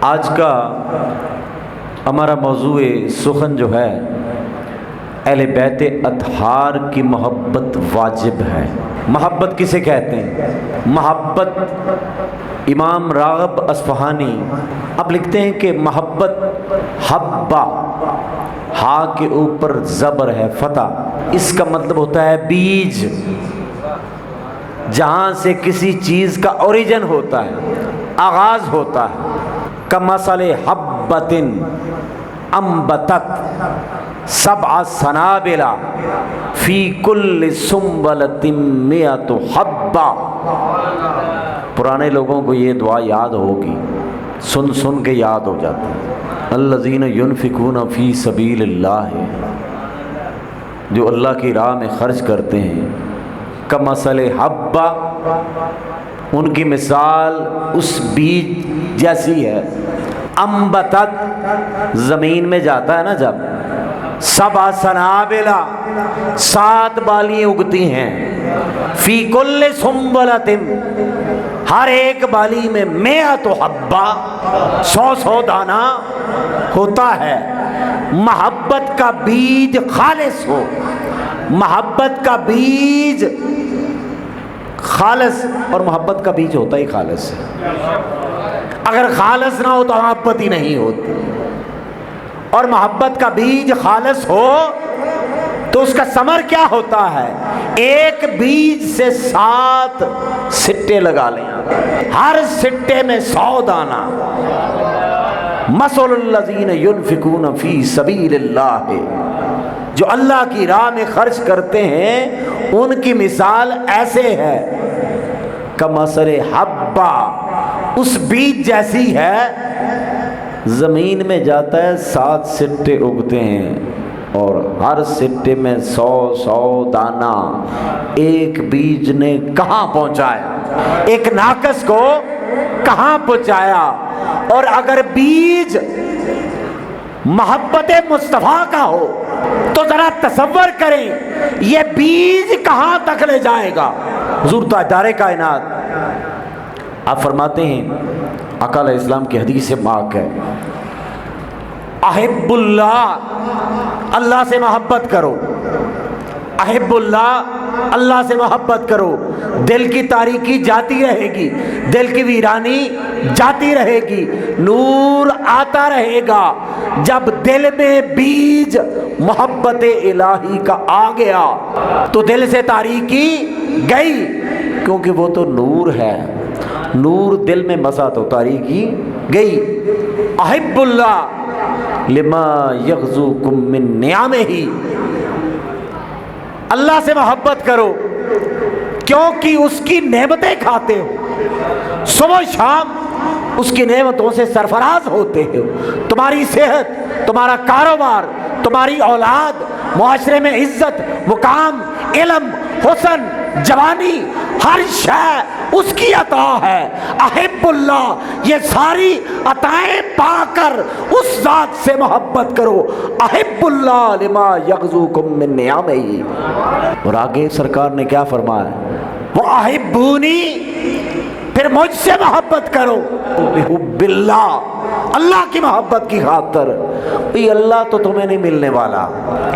آج کا ہمارا موضوع سخن جو ہے اہل بیت اطہار کی محبت واجب ہے۔ محبت کسے کہتے ہیں؟ محبت امام راغب اصفہانی اب لکھتے ہیں کہ محبت حبہ، ہا کے اوپر زبر ہے فتح، اس کا مطلب ہوتا ہے بیج، جہاں سے کسی چیز کا اوریجن ہوتا ہے، آغاز ہوتا ہے۔ کمثل حبۃ انبتت سبع سنابل فی کل سنبلۃ مئۃ حبہ۔ پرانے لوگوں کو یہ دعا یاد ہوگی، سن سن کے یاد ہو جاتی ہے۔ الذین ینفقون فی سبیل اللہ، جو اللہ کی راہ میں خرچ کرتے ہیں۔ کمثل حبہ، ان کی مثال اس بیج جیسی ہے۔ انبتت، زمین میں جاتا ہے نا جب، سبع سنابل، 7 بالیاں اگتی ہیں، فی کل سنبلۃ، ہر ایک بالی میں 100 حبہ، 100 دانہ ہوتا ہے۔ محبت کا بیج خالص ہو، محبت کا بیج خالص، اور محبت کا بیج ہوتا ہی خالص ہے۔ اگر خالص نہ ہو تو محبت ہی نہیں ہوتی، اور محبت کا بیج خالص ہو تو اس کا ثمر کیا ہوتا ہے؟ ایک بیج سے 7 سٹے لگا لیں، ہر سٹے میں 100 دانہ۔ مثل الذین ینفقون فی سبیل اللہ، جو اللہ کی راہ میں خرچ کرتے ہیں ان کی مثال ایسے ہے، کمثل حبہ، اس بیج جیسی ہے، زمین میں جاتا ہے، 7 سٹے اگتے ہیں، اور ہر سٹے میں 100 دانہ۔ ایک بیج نے کہاں پہنچایا؟ ایک ناقص کو کہاں پہنچایا؟ اور اگر بیج محبت مصطفیٰ کا ہو تو ذرا تصور کریں یہ بیج کہاں تک لے جائے گا۔ حضور تاجدار کائنات آپ فرماتے ہیں، آقا علیہ السلام کی حدیث پاک ہے، احب اللہ، اللہ سے محبت کرو، احب اللہ، اللہ سے محبت کرو، دل کی تاریکی جاتی رہے گی، دل کی ویرانی جاتی رہے گی، نور آتا رہے گا۔ جب دل میں بیج محبت الہی کا آ گیا تو دل سے تاریکی گئی، کیونکہ وہ تو نور ہے، نور دل میں بسا تو تاریکی گئی۔ احب اللہ لما یغزوکم من نعمہ، اللہ سے محبت کرو کیونکہ اس کی نعمتیں کھاتے ہو، صبح شام اس کی نعمتوں سے سرفراز ہوتے ہو۔ تمہاری صحت، تمہارا کاروبار، تمہاری اولاد، معاشرے میں عزت، مقام، علم، حسن، جوانی، ہر شے اس کی عطا ہے۔ احب اللہ، یہ ساری عطائیں پا کر اس ذات سے محبت کرو۔ احب اللہ لما یغزوکم من نعمہ۔ اور آگے سرکار نے کیا فرمایا؟ وَأَحِبُّونِي، پھر مجھ سے محبت کرو، بِحُبِّ اللہ، اللہ کی محبت کی خاطر۔ یہ اللہ تو تمہیں نہیں ملنے والا،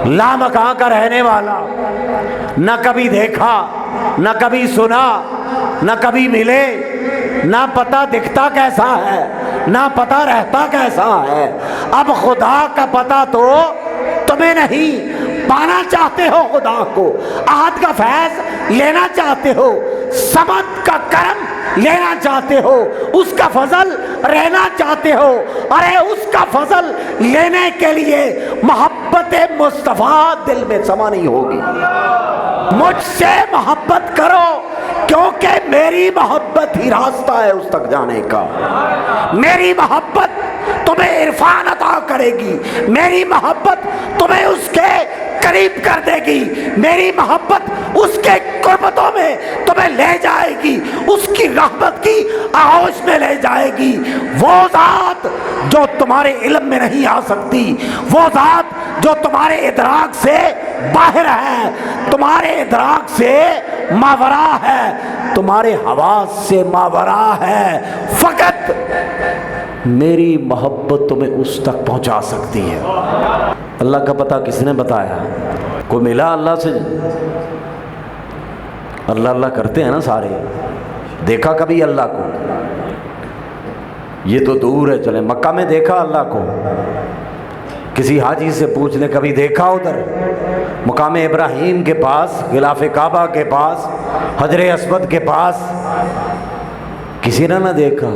لامکاں کا رہنے والا، نہ کبھی دیکھا، نہ کبھی سنا، نہ کبھی ملے، نہ پتہ دکھتا کیسا ہے، نہ پتہ رہتا کیسا ہے۔ اب خدا کا پتہ تو تمہیں نہیں، پانا چاہتے ہو خدا کو، احد کا فیض لینا چاہتے ہو، سمد کا کرم لینا چاہتے ہو، اس کا فضل رہنا چاہتے ہو۔ ارے اس کا فضل لینے کے لیے محبت مصطفیٰ دل میں سما نہیں ہوگی۔ مجھ سے محبت کرو کیونکہ میری محبت ہی راستہ ہے اس تک جانے کا۔ میری محبت تمہیں عرفان عطا کرے گی، میری محبت تمہیں اس کے قریب کر دے گی، میری محبت اس کے قربتوں میں تمہیں لے جائے گی، اس کی رحمت کی آغوش میں لے جائے گی۔ وہ ذات جو تمہارے علم میں نہیں آ سکتی، وہ ذات جو تمہارے ادراک سے باہر ہے، تمہارے ادراک سے ماورا ہے، تمہارے حواس سے ماورا ہے، فقط میری محبت تمہیں اس تک پہنچا سکتی ہے۔ اللہ کا پتہ کس نے بتایا؟ کوئی ملا اللہ سے؟ اللہ اللہ کرتے ہیں نا سارے، دیکھا کبھی اللہ کو؟ یہ تو دور ہے، چلے مکہ میں دیکھا اللہ کو، کسی حاجی سے پوچھ لیں کبھی دیکھا ادھر مقام ابراہیم کے پاس، غلاف کعبہ کے پاس، حجر اسود کے پاس، کسی نے نہ دیکھا؟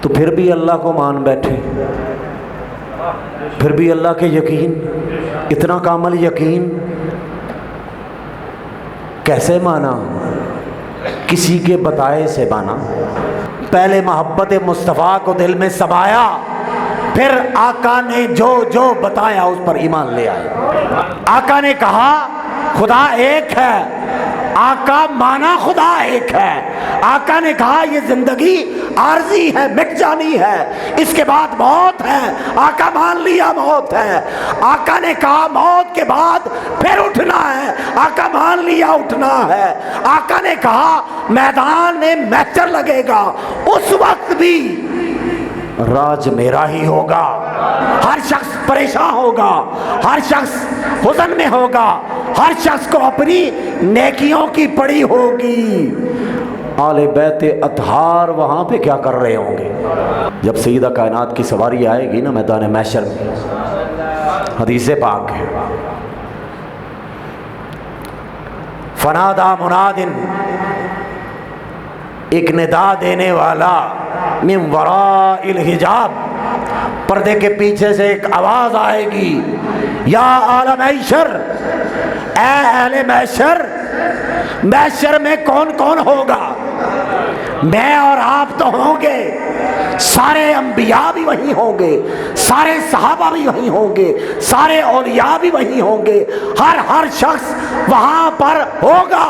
تو پھر بھی اللہ کو مان بیٹھے، پھر بھی اللہ کے یقین، اتنا کامل یقین کیسے مانا؟ کسی کے بتائے سے مانا۔ پہلے محبت مصطفیٰ کو دل میں سمایا، پھر آقا نے جو جو بتایا اس پر ایمان لے آئے۔ آقا نے کہا خدا ایک ہے، آقا مانا خدا ایک ہے۔ آقا نے کہا یہ زندگی عارضی ہے، مٹ جانی ہے، اس کے بعد موت ہے، آقا مان لیا موت ہے۔ آقا نے کہا موت کے بعد پھر اٹھنا ہے، آقا مان لیا اٹھنا ہے۔ آقا نے کہا میدان میں میچر لگے گا، اس وقت بھی راج میرا ہی ہوگا۔ ہر شخص پریشان ہوگا، ہر شخص حزن میں ہوگا، ہر شخص کو اپنی نیکیوں کی پڑی ہوگی۔ آل بیت اطہار وہاں پہ کیا کر رہے ہوں گے جب سیدہ کائنات کی سواری آئے گی نا میدان محشر میں؟ حدیث پاک ہے، فنادا منادن، ایک ندا دینے والا، من وراء الحجاب، پردے کے پیچھے سے ایک آواز آئے گی، یا آل محشر، اے اہل محشر۔ محشر میں کون کون ہوگا؟ میں اور آپ تو ہوں گے، سارے انبیاء بھی وہیں ہوں گے، سارے صحابہ بھی وہیں ہوں گے، سارے اولیاء بھی وہیں ہوں گے، ہر شخص وہاں پر ہوگا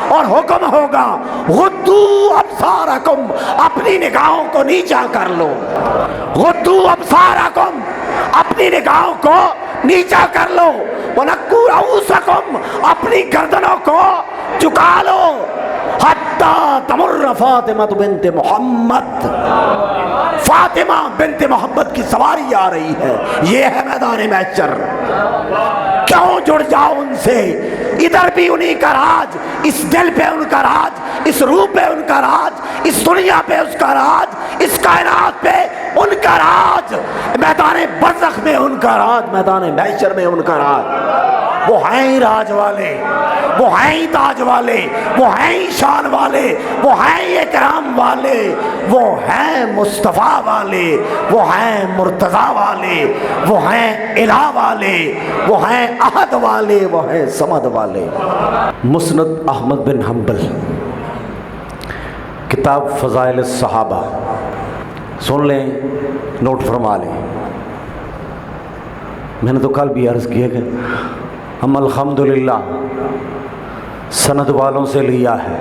اور حکم ہوگا غضوا ابصارکم، اپنی نگاہوں کو نیچا کر لو، غضوا ابصارکم، اپنی نگاہوں کو نیچا کر لو، ونقوا رؤوسکم، اپنی گردنوں کو جھکا لو، حتی تمر فاطمہ بنت محمد، فاطمہ بنت محمد کی سواری آ رہی ہے، یہ ہے میدان محشر۔ کیوں جڑ جاؤ ان سے؟ ادھر بھی انہی کا راج، اس دل پہ ان کا راج، اس روح پہ ان کا راج، اس دنیا پہ اس کا راج، اس کائنات پہ ان کا راج، میدان برزخ میں ان کا راج، میدان محشر میں ان کا راج۔ وہ ہیں راج والے، وہ ہیں تاج والے، وہ ہیں شان والے، وہ ہیں اکرام والے، وہ ہیں مصطفیٰ والے، وہ ہیں مرتضیٰ والے، وہ ہیں الہ والے، وہ ہیں احد والے، وہ ہیں صمد والے۔ مسند احمد بن حنبل، کتاب فضائل الصحابہ، سن لیں، نوٹ فرما لیں۔ میں نے تو کل بھی عرض کیا کہ ہم الحمدللہ سند والوں سے لیا ہے،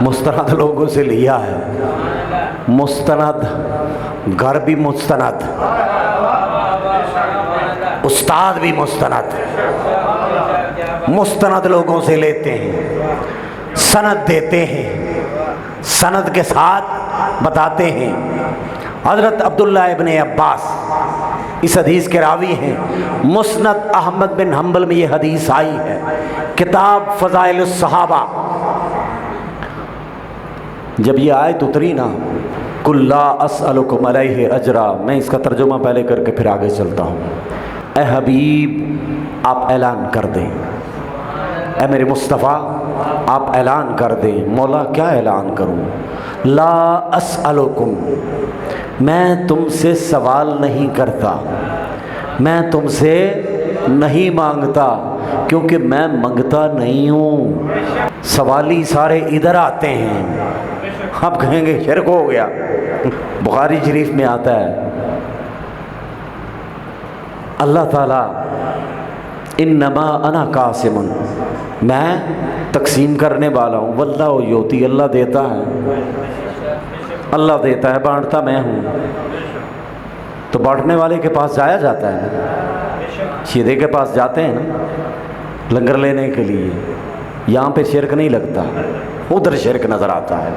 مستند لوگوں سے لیا ہے، مستند گھر بھی مستند، استاد بھی مستند، مستند لوگوں سے لیتے ہیں، سند دیتے ہیں، سند کے ساتھ بتاتے ہیں۔ حضرت عبداللہ ابن عباس اس حدیث کے راوی ہیں، مسند احمد بن حنبل میں یہ حدیث آئی ہے، کتاب فضائل الصحابہ۔ جب یہ آیت اتری نا، قل لا اسألکم علیہ اجرا، میں اس کا ترجمہ پہلے کر کے پھر آگے چلتا ہوں۔ اے حبیب آپ اعلان کر دیں، اے میرے مصطفیٰ آپ اعلان کر دیں۔ مولا کیا اعلان کروں؟ لا اسألکم، میں تم سے سوال نہیں کرتا، میں تم سے نہیں مانگتا، کیونکہ میں منگتا نہیں ہوں۔ سوالی سارے ادھر آتے ہیں، آپ کہیں گے شرک ہو گیا۔ بخاری شریف میں آتا ہے اللہ تعالیٰ انما انا قاسم، میں تقسیم کرنے والا ہوں، واللہ یؤتی، اللہ دیتا ہے، اللہ دیتا ہے، بانٹتا میں ہوں۔ تو بانٹنے والے کے پاس جایا جاتا ہے نا، شیدے کے پاس جاتے ہیں نا لنگر لینے کے لیے، یہاں پہ شرک نہیں لگتا، ادھر شرک نظر آتا ہے،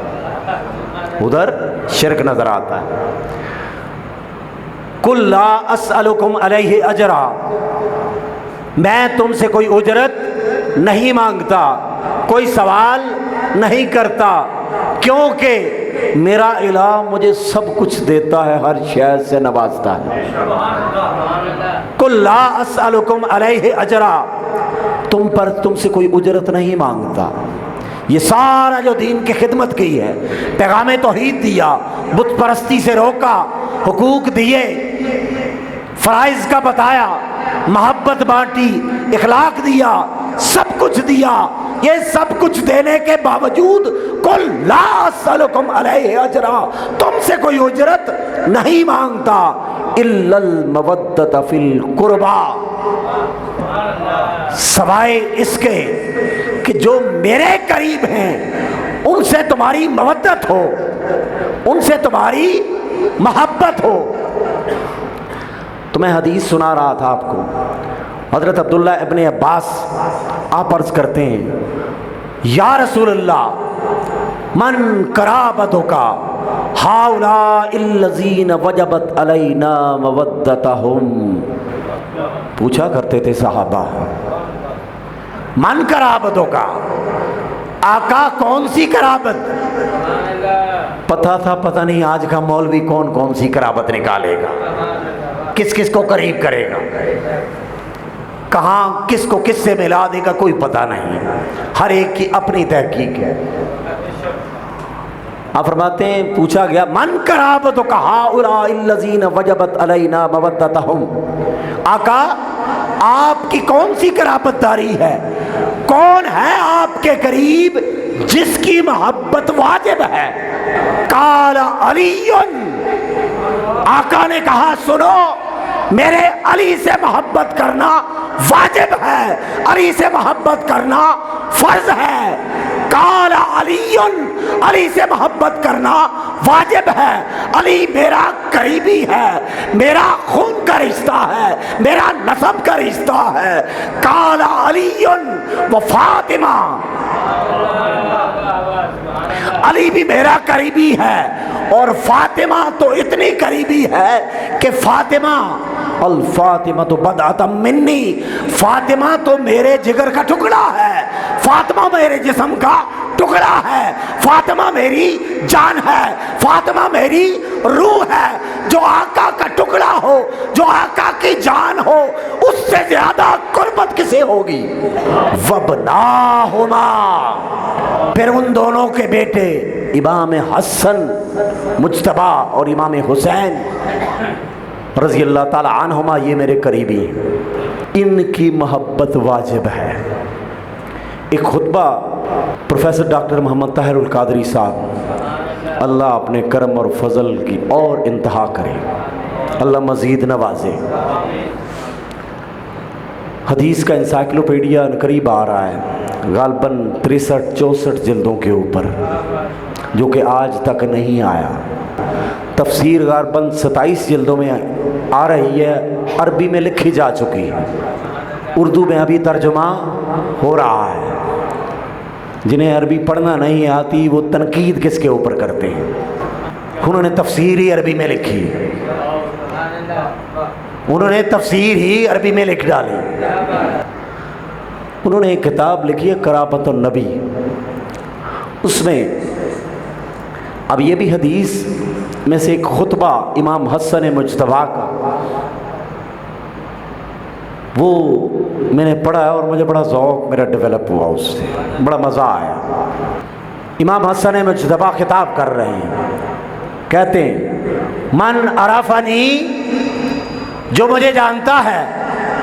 ادھر شرک نظر آتا ہے۔ قل لا اسألکم علیہ اجرا، میں تم سے کوئی اجرت نہیں مانگتا، کوئی سوال نہیں کرتا، کیونکہ میرا الہ مجھے سب کچھ دیتا ہے، ہر شے سے نوازتا ہے۔ قل لا اسألکم علیہ اجرا، تم سے کوئی اجرت نہیں مانگتا۔ یہ سارا جو دین کی خدمت کی ہے، پیغام توحید دیا، بت پرستی سے روکا، حقوق دیے، فرائض کا بتایا، محبت بانٹی، اخلاق دیا، سب کچھ دیا، یہ سب کچھ دینے کے باوجود قل لا اسألکم علیہ اجرا، تم سے کوئی اجرت نہیں مانگتا، الا المودۃ فی القربی، سوائے اس کے کہ جو میرے قریب ہیں ان سے تمہاری مودت ہو، ان سے تمہاری محبت ہو۔ تو میں حدیث سنا رہا تھا آپ کو، حضرت عبداللہ ابن عباس آپ عرض کرتے ہیں یا رسول اللہ من قرابتک ہؤلاء الذین وجبت علینا مودتہم، پوچھا کرتے تھے صحابہ من قرابتک، آقا کون سی قرابت؟ پتہ تھا پتہ نہیں آج کا مولوی کون کون سی قرابت نکالے گا، کس کس کو قریب کرے گا، کہاں کس کو کس سے ملا دے گا، کوئی پتہ نہیں، ہر ایک کی اپنی تحقیق ہے۔ آپ فرماتے ہیں پوچھا گیا من قرابتک ہؤلاء الذین وجبت علینا مودتہم، آقا آپ کی کون سی قرابت داری ہے، کون ہے آپ کے قریب جس کی محبت واجب ہے؟ قال علی، آقا نے کہا سنو میرے علی سے محبت کرنا واجب ہے، علی سے محبت کرنا فرض ہے۔ قال علی، علی سے محبت کرنا واجب ہے، علی میرا قریبی ہے، میرا خون کا رشتہ ہے، میرا نسب کا رشتہ ہے۔ قال علی و فاطمہ، علی بھی میرا قریبی ہے اور فاطمہ تو اتنی قریبی ہے کہ فاطمہ الفاطمہ تو بدعۃ منی، فاطمہ تو میرے جگر کا ٹکڑا ہے، فاطمہ میرے جسم کا ٹکڑا ہے، فاطمہ میری جان ہے، فاطمہ میری روح ہے۔ جو آقا کا ٹکڑا ہو، جو آقا کی جان ہو، اس سے زیادہ قربت کسے ہوگی؟ وابناہما، پھر ان دونوں کے بیٹے امام حسن مجتبیٰ اور امام حسین رضی اللہ تعالی عنہما، یہ میرے قریبی ہیں، ان کی محبت واجب ہے۔ ایک خطبہ پروفیسر ڈاکٹر محمد طاہر القادری صاحب، اللہ اپنے کرم اور فضل کی اور انتہا کرے، اللہ مزید نوازے۔ حدیث کا انسائکلوپیڈیا قریب آ رہا ہے، غالباً 63-64 جلدوں کے اوپر، جو کہ آج تک نہیں آیا۔ تفسیر غالباً 27 جلدوں میں آ رہی ہے، عربی میں لکھی جا چکی ہے، اردو میں ابھی ترجمہ ہو رہا ہے۔ جنہیں عربی پڑھنا نہیں آتی وہ تنقید کس کے اوپر کرتے ہیں؟ انہوں نے تفسیر ہی عربی میں لکھی، انہوں نے تفسیر ہی عربی میں لکھ ڈالی۔ انہوں نے ایک کتاب لکھی ہے قرابت النبی، اس میں اب یہ بھی حدیث میں سے ایک خطبہ امام حسن مجتبیٰ کا، وہ میں نے پڑھا ہے اور مجھے بڑا ذوق میرا ڈیولپ ہوا، اس سے بڑا مزہ آیا۔ امام حسن مجتبیٰ خطاب کر رہے ہیں، کہتے ہیں من عرفنی، جو مجھے جانتا ہے،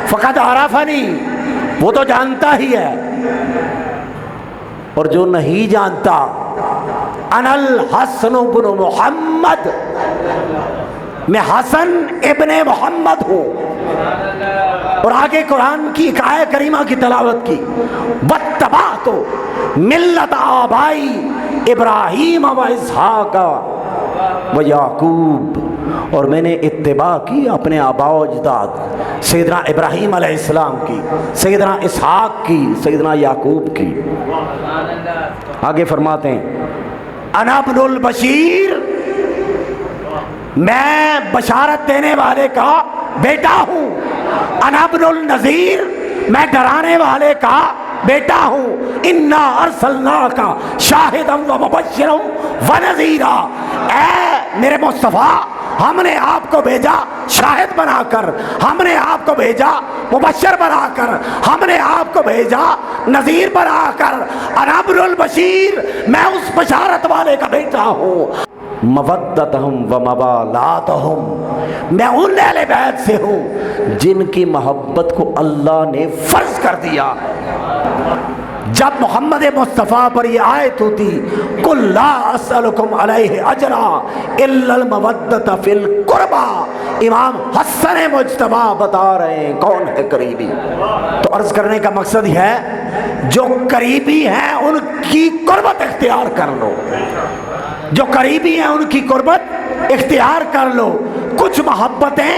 فقد عرفنی، وہ تو جانتا ہی ہے، اور جو نہیں جانتا، انا الحسن بن محمد، میں حسن ابن محمد ہوں۔ اور آگے قرآن کی ایک آیت کریمہ کی تلاوت کی، واتبعت ملت آبائی ابراہیم و اسحاق و یعقوب، اور میں نے اتباع کی اپنے آباء و اجداد، سیدنا ابراہیم علیہ السلام کی، سیدنا اسحاق کی، سیدنا یعقوب کی۔ آگے فرماتے ہیں انا ابن البشیر، میں بشارت دینے والے کا بیٹا ہوں، انا ابن النذیر، میں ڈرانے والے کا بیٹا ہوں، انا ارسلناک شاہدا و مبشرا و نذیرا، اے میرے مصطفیٰ ہم نے آپ کو بھیجا شاہد بنا کر، ہم نے آپ کو بھیجا مبشر بنا کر، ہم نے آپ کو بھیجا نذیر بنا کر، انا ابن البشیر، میں اس بشارت والے کا بیٹا ہوں، مودتہم و مبالاتہم، میں ان اہل بیت سے ہوں جن کی محبت کو اللہ نے فرض کر دیا۔ جب محمد مصطفیٰ پر یہ آیت ہوتی قُلْ لَا أَسْأَلُكُمْ عَلَيْهِ أَجْرًا إِلَّا الْمَوَدَّةَ فِي الْقُرْبَى، امام حسن مجتبیٰ بتا رہے ہیں کون ہے قریبی۔ تو عرض کرنے کا مقصد ہے جو قریبی ہیں ان کی قربت اختیار کر لو، جو قریبی ہیں ان کی قربت اختیار کر لو۔ کچھ محبتیں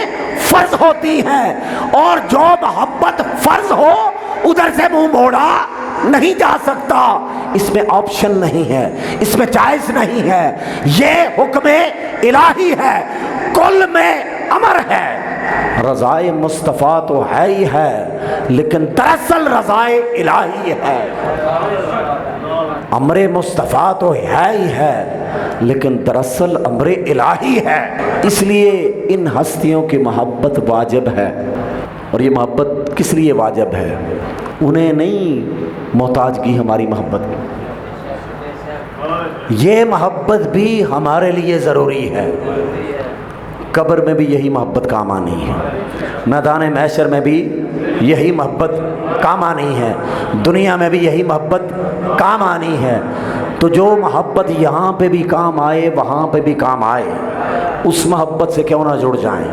فرض ہوتی ہیں اور جو محبت فرض ہو ادھر سے منہ موڑا نہیں جا سکتا، اس میں آپشن نہیں ہے، اس میں چائس نہیں ہے، یہ حکم الہی ہے، کل میں امر ہے۔ رضائے مصطفیٰ تو ہے ہی ہے لیکن دراصل رضائے الہی ہے، امر مصطفیٰ تو ہے ہی ہے لیکن دراصل امر الہی ہے۔ اس لیے ان ہستیوں کی محبت واجب ہے، اور یہ محبت کس لیے واجب ہے؟ انہیں نہیں محتاجگی ہماری محبت، یہ محبت بھی ہمارے لیے ضروری ہے۔ قبر میں بھی یہی محبت کام آنی ہے، میدان محشر میں بھی یہی محبت کام آنی ہے، دنیا میں بھی یہی محبت کام آنی ہے۔ تو جو محبت یہاں پہ بھی کام آئے وہاں پہ بھی کام آئے، اس محبت سے کیوں نہ جڑ جائیں۔